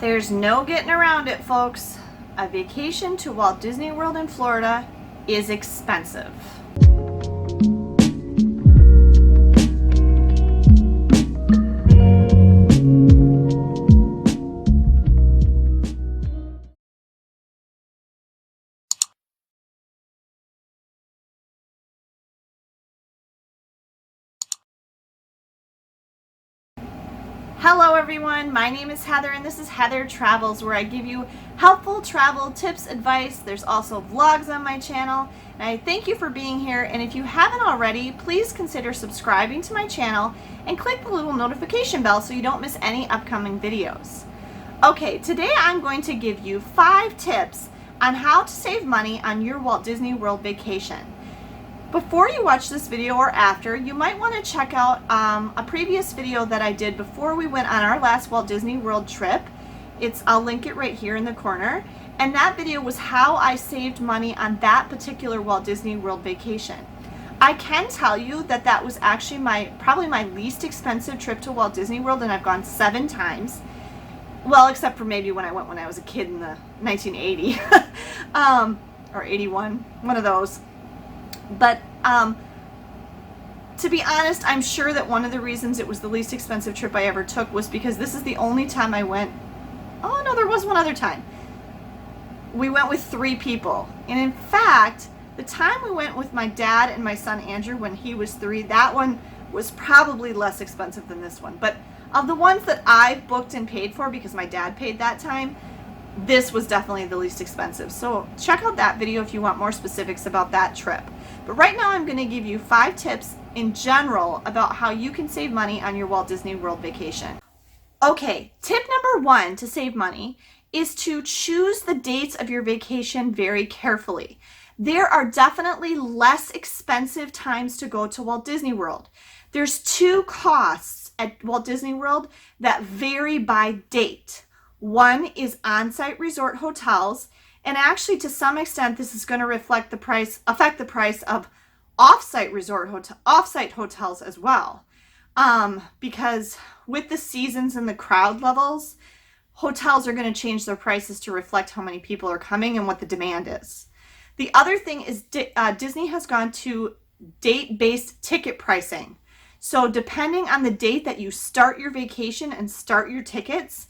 There's no getting around it, folks. A vacation to Walt Disney World in Florida is expensive. Hello everyone, my name is Heather and this is Heather Travels, where I give you helpful travel tips, advice. There's also vlogs on my channel, and I thank you for being here. And if you haven't already, please consider subscribing to my channel and click the little notification bell so you don't miss any upcoming videos. Okay, today I'm going to give you 5 tips on how to save money on your Walt Disney World vacation. Before you watch this video or after, you might want to check out a previous video that I did before we went on our last Walt Disney World trip. I'll link it right here in the corner. And that video was how I saved money on that particular Walt Disney World vacation. I can tell you that that was actually probably my least expensive trip to Walt Disney World, and I've gone 7 times. Well, except for maybe when I went when I was a kid in the 1980 or 81, one of those. But to be honest, I'm sure that one of the reasons it was the least expensive trip I ever took was because this is the only time I went. Oh no, there was one other time. We went with 3 people. And in fact, the time we went with my dad and my son Andrew when he was 3, that one was probably less expensive than this one. But of the ones that I booked and paid for, because my dad paid that time, this was definitely the least expensive. So check out that video if you want more specifics about that trip. But right now I'm going to give you 5 tips in general about how you can save money on your Walt Disney World vacation. Okay, tip number 1 to save money is to choose the dates of your vacation very carefully. There are definitely less expensive times to go to Walt Disney World. There's 2 costs at Walt Disney World that vary by date. One is on-site resort hotels, and actually to some extent this is going to affect the price of off-site hotels as well. Because with the seasons and the crowd levels, hotels are going to change their prices to reflect how many people are coming and what the demand is. The other thing is Disney has gone to date-based ticket pricing. So depending on the date that you start your vacation and start your tickets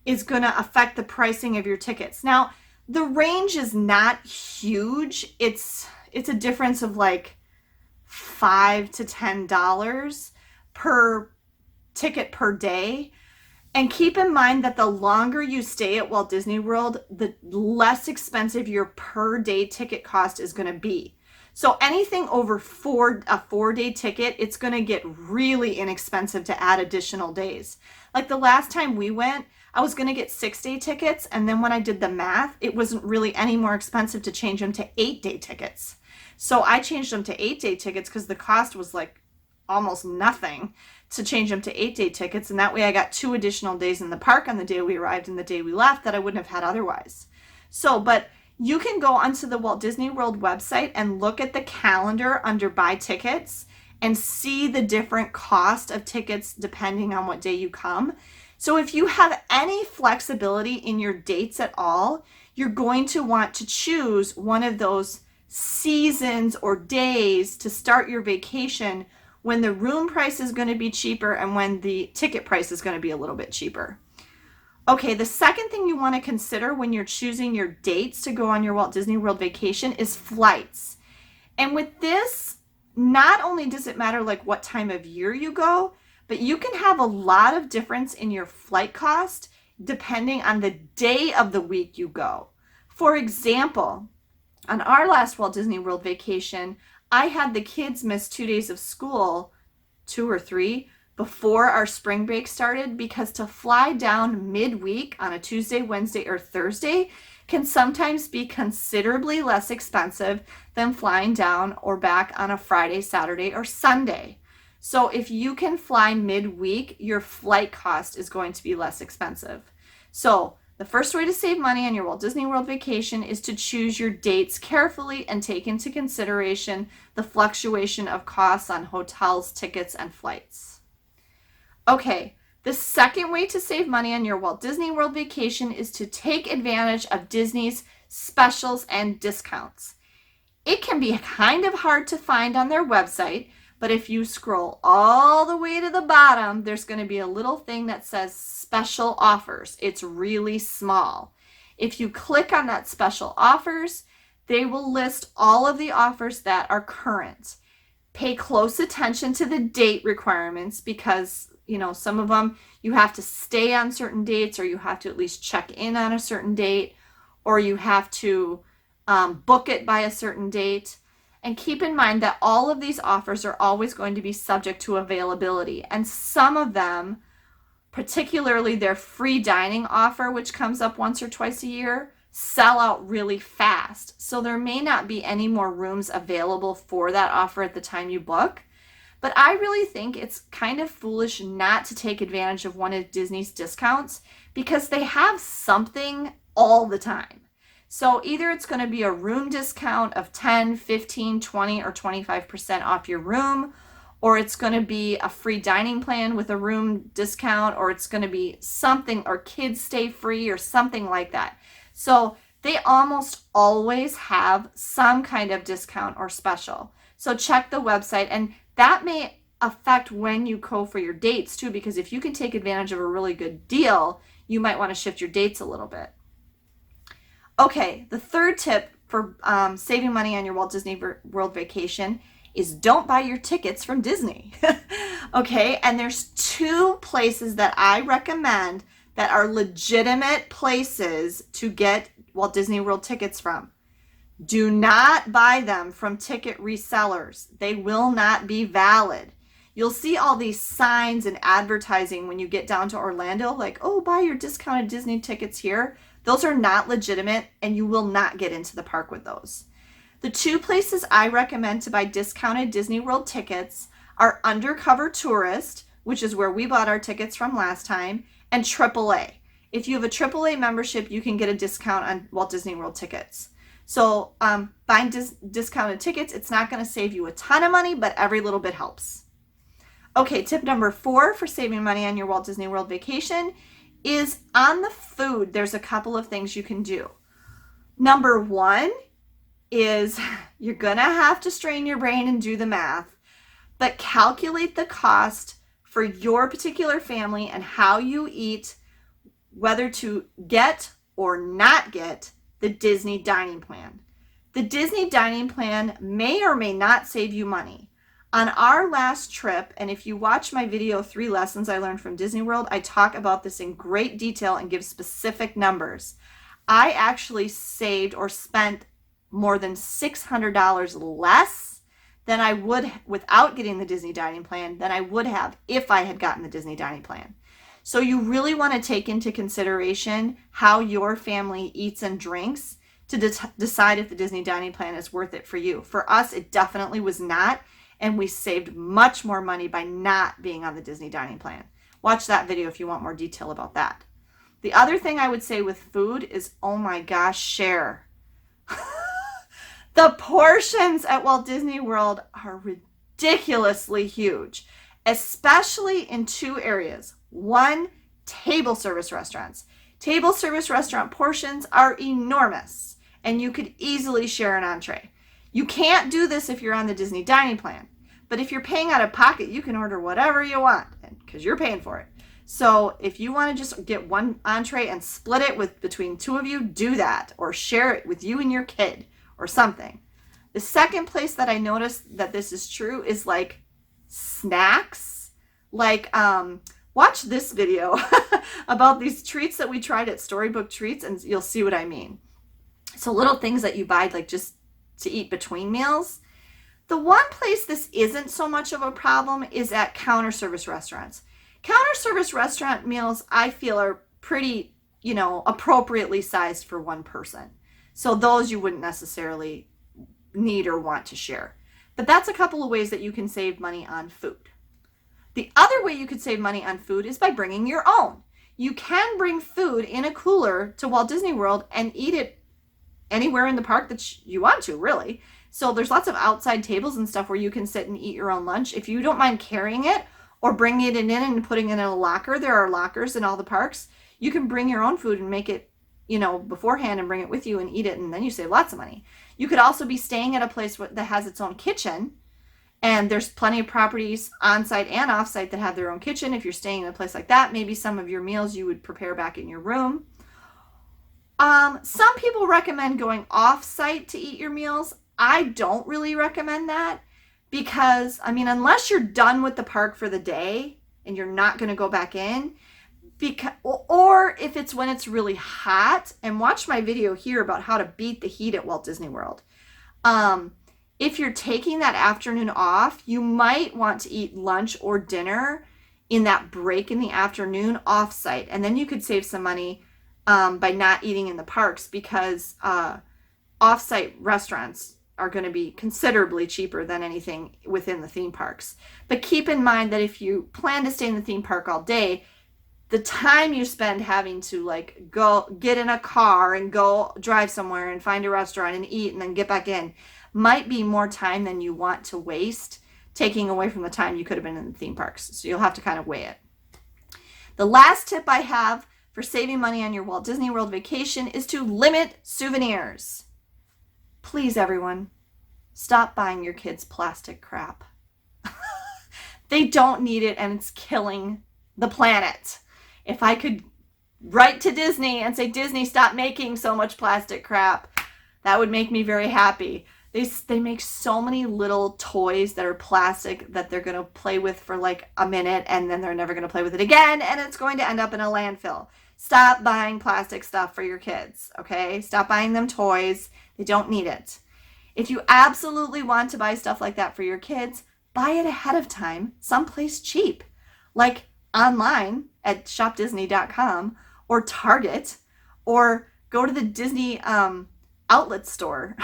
is going to affect the pricing of your tickets. Now, the range is not huge. It's a difference of like $5 to $10 per ticket per day. And keep in mind that the longer you stay at Walt Disney World, the less expensive your per day ticket cost is going to be. So anything over a 4-day ticket, it's going to get really inexpensive to add additional days. Like the last time we went, I was going to get 6-day tickets, and then when I did the math, it wasn't really any more expensive to change them to 8-day tickets. So I changed them to 8-day tickets because the cost was like almost nothing to change them to 8-day tickets, and that way I got 2 additional days in the park on the day we arrived and the day we left that I wouldn't have had otherwise. So, but you can go onto the Walt Disney World website and look at the calendar under buy tickets and see the different cost of tickets depending on what day you come. So if you have any flexibility in your dates at all, you're going to want to choose one of those seasons or days to start your vacation when the room price is going to be cheaper and when the ticket price is going to be a little bit cheaper. Okay, the second thing you want to consider when you're choosing your dates to go on your Walt Disney World vacation is flights. And with this, not only does it matter like what time of year you go, but you can have a lot of difference in your flight cost depending on the day of the week you go. For example, on our last Walt Disney World vacation, I had the kids miss 2 days of school, 2 or 3, before our spring break started, because to fly down midweek on a Tuesday, Wednesday, or Thursday can sometimes be considerably less expensive than flying down or back on a Friday, Saturday, or Sunday. So if you can fly midweek, your flight cost is going to be less expensive. So the first way to save money on your Walt Disney World vacation is to choose your dates carefully and take into consideration the fluctuation of costs on hotels, tickets, and flights. Okay, The second way to save money on your Walt Disney World vacation is to take advantage of Disney's specials and discounts. It can be kind of hard to find on their website, but if you scroll all the way to the bottom, there's going to be a little thing that says special offers. It's really small. If you click on that special offers, they will list all of the offers that are current. Pay close attention to the date requirements because, some of them you have to stay on certain dates, or you have to at least check in on a certain date, or you have to book it by a certain date. And keep in mind that all of these offers are always going to be subject to availability. And some of them, particularly their free dining offer, which comes up once or twice a year, sell out really fast. So there may not be any more rooms available for that offer at the time you book. But I really think it's kind of foolish not to take advantage of one of Disney's discounts because they have something all the time. So either it's going to be a room discount of 10, 15, 20, or 25% off your room, or it's going to be a free dining plan with a room discount, or it's going to be something, or kids stay free or something like that. So they almost always have some kind of discount or special. So check the website, and that may affect when you go for your dates too, because if you can take advantage of a really good deal, you might want to shift your dates a little bit. Okay, the third tip for saving money on your Walt Disney World vacation is don't buy your tickets from Disney. Okay, and there's two places that I recommend that are legitimate places to get Walt Disney World tickets from. Do not buy them from ticket resellers. They will not be valid. You'll see all these signs and advertising when you get down to Orlando, like, oh, buy your discounted Disney tickets here. Those are not legitimate, and you will not get into the park with those. The two places I recommend to buy discounted Disney World tickets are Undercover Tourist, which is where we bought our tickets from last time, and AAA. If you have a AAA membership, you can get a discount on Walt Disney World tickets. So buying discounted tickets, it's not going to save you a ton of money, but every little bit helps. Okay, tip number 4 for saving money on your Walt Disney World vacation is on the food. There's a couple of things you can do. Number 1 is you're going to have to strain your brain and do the math, but calculate the cost for your particular family and how you eat, whether to get or not get the Disney dining plan. The Disney dining plan may or may not save you money. On our last trip, and if you watch my video, 3 Lessons I Learned from Disney World, I talk about this in great detail and give specific numbers. I actually saved or spent more than $600 less than I would without getting the Disney dining plan than I would have if I had gotten the Disney dining plan. So you really want to take into consideration how your family eats and drinks to decide if the Disney dining plan is worth it for you. For us, it definitely was not, and we saved much more money by not being on the Disney dining plan. Watch that video if you want more detail about that. The other thing I would say with food is, oh my gosh, share. The portions at Walt Disney World are ridiculously huge, especially in 2 areas. 1, table service restaurants. Table service restaurant portions are enormous, and you could easily share an entree. You can't do this if you're on the Disney dining plan, but if you're paying out of pocket, you can order whatever you want because you're paying for it. So if you want to just get one entree and split it between 2 of you, do that, or share it with you and your kid or something. The second place that I noticed that this is true is like snacks. Like watch this video about these treats that we tried at Storybook Treats, and you'll see what I mean. So little things that you buy like just to eat between meals. The one place this isn't so much of a problem is at counter service restaurants. Counter service restaurant meals, I feel, are pretty, appropriately sized for one person. So those you wouldn't necessarily need or want to share. But that's a couple of ways that you can save money on food. The other way you could save money on food is by bringing your own. You can bring food in a cooler to Walt Disney World and eat it anywhere in the park that you want to, really. So there's lots of outside tables and stuff where you can sit and eat your own lunch. If you don't mind carrying it, or bringing it in and putting it in a locker. There are lockers in all the parks. You can bring your own food and make it, beforehand and bring it with you and eat it, and then you save lots of money. You could also be staying at a place that has its own kitchen, and there's plenty of properties on-site and off-site that have their own kitchen. If you're staying in a place like that, maybe some of your meals you would prepare back in your room. Some people recommend going off-site to eat your meals. I don't really recommend that because, unless you're done with the park for the day and you're not going to go back in, or if it's when it's really hot, and watch my video here about how to beat the heat at Walt Disney World. If you're taking that afternoon off, you might want to eat lunch or dinner in that break in the afternoon off-site, and then you could save some money by not eating in the parks, because off-site restaurants are going to be considerably cheaper than anything within the theme parks. But keep in mind that if you plan to stay in the theme park all day, the time you spend having to go get in a car and go drive somewhere and find a restaurant and eat and then get back in might be more time than you want to waste, taking away from the time you could have been in the theme parks. So you'll have to kind of weigh it. The last tip I have for saving money on your Walt Disney World vacation is to limit souvenirs. Please, everyone, stop buying your kids plastic crap. They don't need it, and it's killing the planet. If I could write to Disney and say, Disney, stop making so much plastic crap, that would make me very happy. They make so many little toys that are plastic that they're going to play with for a minute, and then they're never going to play with it again, and it's going to end up in a landfill. Stop buying plastic stuff for your kids, okay? Stop buying them toys. They don't need it. If you absolutely want to buy stuff like that for your kids, buy it ahead of time, someplace cheap, like online at shopdisney.com or Target, or go to the Disney outlet store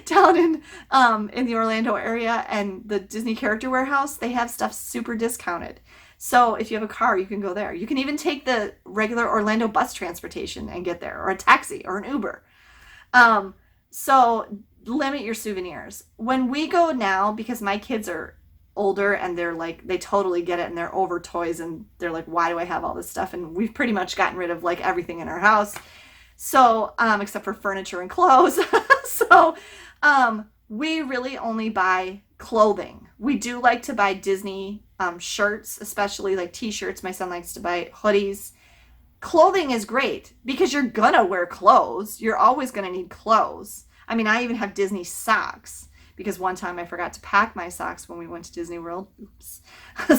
down in the Orlando area, and the Disney Character Warehouse. They have stuff super discounted. So if you have a car, you can go there. You can even take the regular Orlando bus transportation and get there, or a taxi or an Uber. So limit your souvenirs. When we go now, because my kids are older and they totally get it, and they're over toys, and they're like, why do I have all this stuff? And we've pretty much gotten rid of everything in our house. So, except for furniture and clothes. So, we really only buy clothing. We do like to buy Disney shirts, especially t-shirts. My son likes to buy hoodies. Clothing is great because you're gonna wear clothes. You're always gonna need clothes. I even have Disney socks because one time I forgot to pack my socks when we went to Disney World. Oops.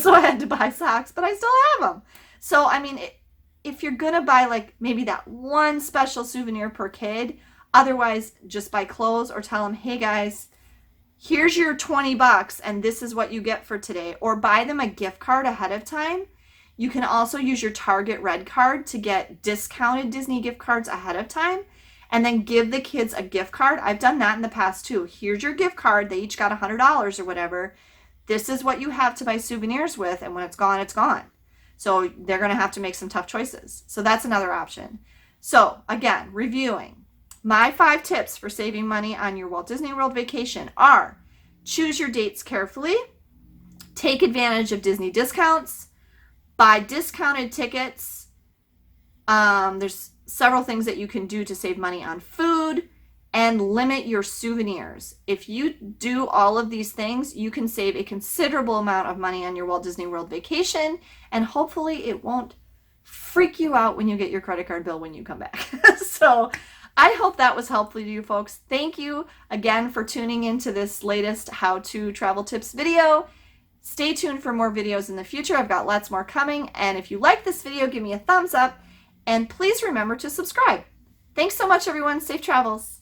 So I had to buy socks, but I still have them. So, if you're gonna buy maybe that one special souvenir per kid, otherwise just buy clothes, or tell them, hey guys, here's your $20 and this is what you get for today, or buy them a gift card ahead of time. You can also use your Target Red card to get discounted Disney gift cards ahead of time, and then give the kids a gift card. I've done that in the past too. Here's your gift card. They each got $100 or whatever. This is what you have to buy souvenirs with, and when it's gone, it's gone. So they're going to have to make some tough choices. So that's another option. So again, reviewing. My 5 tips for saving money on your Walt Disney World vacation are: choose your dates carefully, take advantage of Disney discounts, buy discounted tickets. There's several things that you can do to save money on food, and limit your souvenirs. If you do all of these things, you can save a considerable amount of money on your Walt Disney World vacation, and hopefully it won't freak you out when you get your credit card bill when you come back. So I hope that was helpful to you folks. Thank you again for tuning into this latest how-to travel tips video. Stay tuned for more videos in the future. I've got lots more coming. And if you like this video, give me a thumbs up, and please remember to subscribe. Thanks so much, everyone. Safe travels.